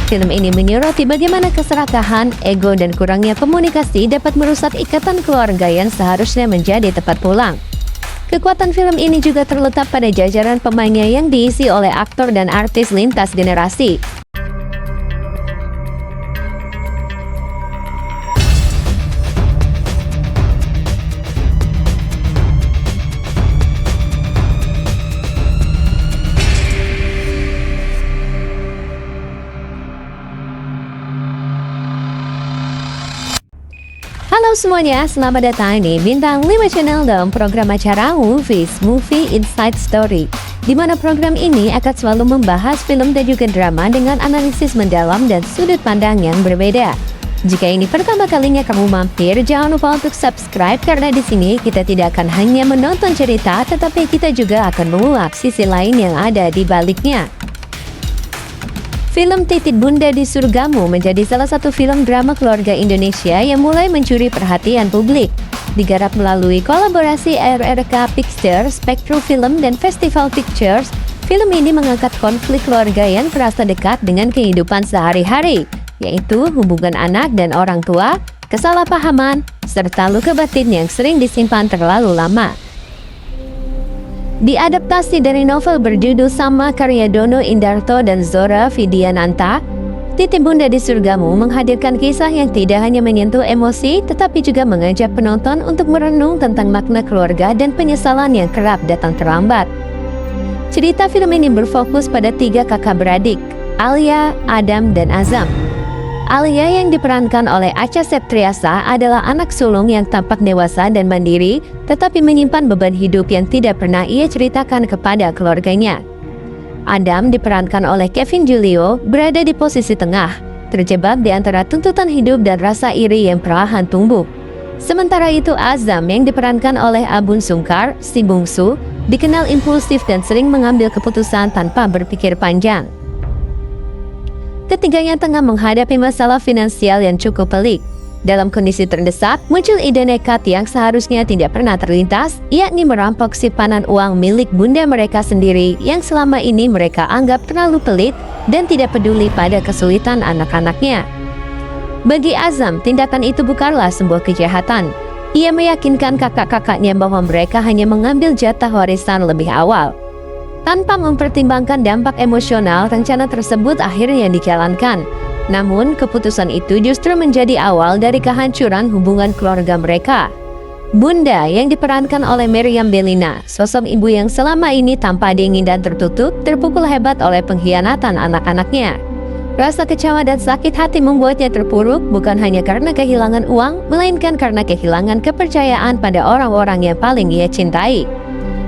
Film ini menyoroti bagaimana keserakahan, ego, dan kurangnya komunikasi dapat merusak ikatan keluarga yang seharusnya menjadi tempat pulang. Kekuatan film ini juga terletak pada jajaran pemainnya yang diisi oleh aktor dan artis lintas generasi. Halo semuanya, selamat datang di Bintang 5 Channel dalam program acara Movies, Movie Inside Story, di mana program ini akan selalu membahas film dan juga drama dengan analisis mendalam dan sudut pandang yang berbeda. Jika ini pertama kalinya kamu mampir, jangan lupa untuk subscribe karena di sini kita tidak akan hanya menonton cerita, tetapi kita juga akan menguak sisi lain yang ada di baliknya. Film Titik Bunda di Surgamu menjadi salah satu film drama keluarga Indonesia yang mulai mencuri perhatian publik. Digarap melalui kolaborasi RRK Pictures, Spectrum Film, dan Festival Pictures, film ini mengangkat konflik keluarga yang terasa dekat dengan kehidupan sehari-hari, yaitu hubungan anak dan orang tua, kesalahpahaman, serta luka batin yang sering disimpan terlalu lama. Diadaptasi dari novel berjudul sama karya Dono Indarto dan Zora Vidiananta, Titik Bunda di Surgamu menghadirkan kisah yang tidak hanya menyentuh emosi, tetapi juga mengajak penonton untuk merenung tentang makna keluarga dan penyesalan yang kerap datang terlambat. Cerita film ini berfokus pada 3 kakak beradik, Alia, Adam, dan Azam. Alia yang diperankan oleh Acha Septriasa adalah anak sulung yang tampak dewasa dan mandiri, tetapi menyimpan beban hidup yang tidak pernah ia ceritakan kepada keluarganya. Adam diperankan oleh Kevin Julio berada di posisi tengah, terjebak di antara tuntutan hidup dan rasa iri yang perlahan tumbuh. Sementara itu Azam yang diperankan oleh Abun Sungkar, si bungsu, dikenal impulsif dan sering mengambil keputusan tanpa berpikir panjang. Ketiganya tengah menghadapi masalah finansial yang cukup pelik. Dalam kondisi terdesak, muncul ide nekat yang seharusnya tidak pernah terlintas, yakni merampok simpanan uang milik bunda mereka sendiri yang selama ini mereka anggap terlalu pelit dan tidak peduli pada kesulitan anak-anaknya. Bagi Azam, tindakan itu bukanlah sebuah kejahatan. Ia meyakinkan kakak-kakaknya bahwa mereka hanya mengambil jatah warisan lebih awal. Tanpa mempertimbangkan dampak emosional, rencana tersebut akhirnya dijalankan. Namun, keputusan itu justru menjadi awal dari kehancuran hubungan keluarga mereka. Bunda yang diperankan oleh Meriam Bellina, sosok ibu yang selama ini tanpa dingin dan tertutup, terpukul hebat oleh pengkhianatan anak-anaknya. Rasa kecewa dan sakit hati membuatnya terpuruk bukan hanya karena kehilangan uang, melainkan karena kehilangan kepercayaan pada orang-orang yang paling ia cintai.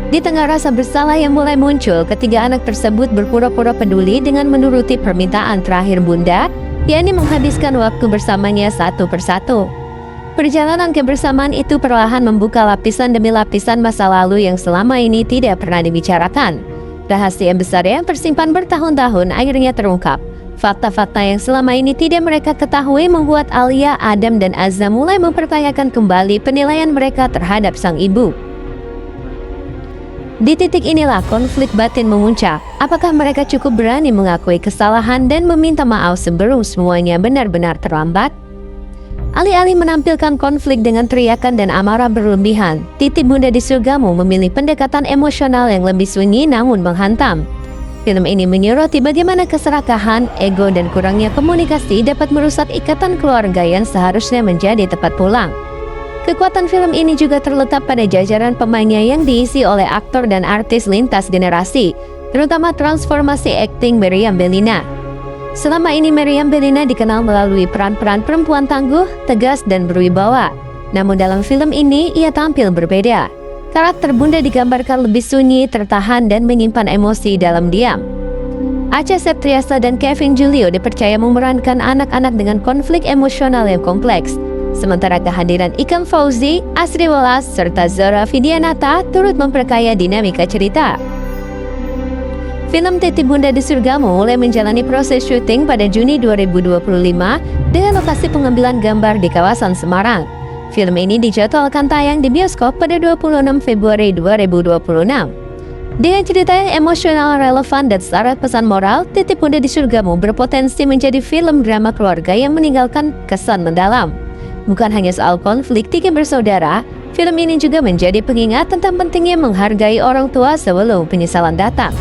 Di tengah rasa bersalah yang mulai muncul, ketiga anak tersebut berpura-pura peduli dengan menuruti permintaan terakhir bunda, yakni menghabiskan waktu bersamanya satu persatu. Perjalanan kebersamaan itu perlahan membuka lapisan demi lapisan masa lalu yang selama ini tidak pernah dibicarakan. Rahasia besar yang tersimpan bertahun-tahun akhirnya terungkap. Fakta-fakta yang selama ini tidak mereka ketahui membuat Alia, Adam, dan Azam mulai mempertanyakan kembali penilaian mereka terhadap sang ibu. Di titik inilah konflik batin memuncak. Apakah mereka cukup berani mengakui kesalahan dan meminta maaf sebelum semuanya benar-benar terlambat? Alih-alih menampilkan konflik dengan teriakan dan amarah berlebihan, Titik Bunda di Surgamu memilih pendekatan emosional yang lebih sunyi namun menghantam. Film ini menyoroti bagaimana keserakahan, ego, dan kurangnya komunikasi dapat merusak ikatan keluarga yang seharusnya menjadi tempat pulang. Kekuatan film ini juga terletak pada jajaran pemainnya yang diisi oleh aktor dan artis lintas generasi, terutama transformasi akting Meriam Bellina. Selama ini Meriam Bellina dikenal melalui peran-peran perempuan tangguh, tegas, dan berwibawa. Namun dalam film ini ia tampil berbeda. Karakter Bunda digambarkan lebih sunyi, tertahan, dan menyimpan emosi dalam diam. Acha Septriasa dan Kevin Julio dipercaya memerankan anak-anak dengan konflik emosional yang kompleks. Sementara kehadiran Ikang Fauzi, Asri Welas, serta Zora Vidianata turut memperkaya dinamika cerita. Film Titik Bunda di Surgamu mulai menjalani proses syuting pada Juni 2025 dengan lokasi pengambilan gambar di kawasan Semarang. Film ini dijadwalkan tayang di bioskop pada 26 Februari 2026. Dengan cerita yang emosional, relevan, dan syarat pesan moral, Titip Bunda di Surgamu berpotensi menjadi film drama keluarga yang meninggalkan kesan mendalam. Bukan hanya soal konflik tiga bersaudara, film ini juga menjadi pengingat tentang pentingnya menghargai orang tua sebelum penyesalan datang.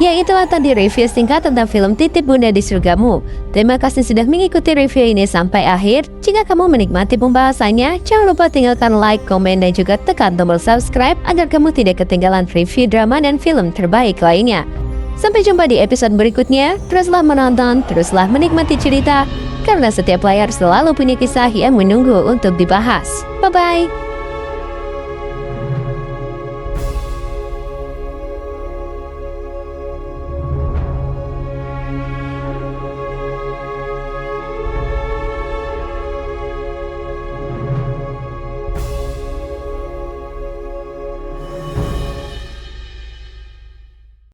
Ya, itulah tadi review singkat tentang film Titip Bunda di Surgamu. Terima kasih sudah mengikuti review ini sampai akhir. Jika kamu menikmati pembahasannya, jangan lupa tinggalkan like, komen, dan juga tekan tombol subscribe agar kamu tidak ketinggalan review drama dan film terbaik lainnya. Sampai jumpa di episode berikutnya. Teruslah menonton, teruslah menikmati cerita, karena setiap layar selalu punya kisah yang menunggu untuk dibahas. Bye-bye!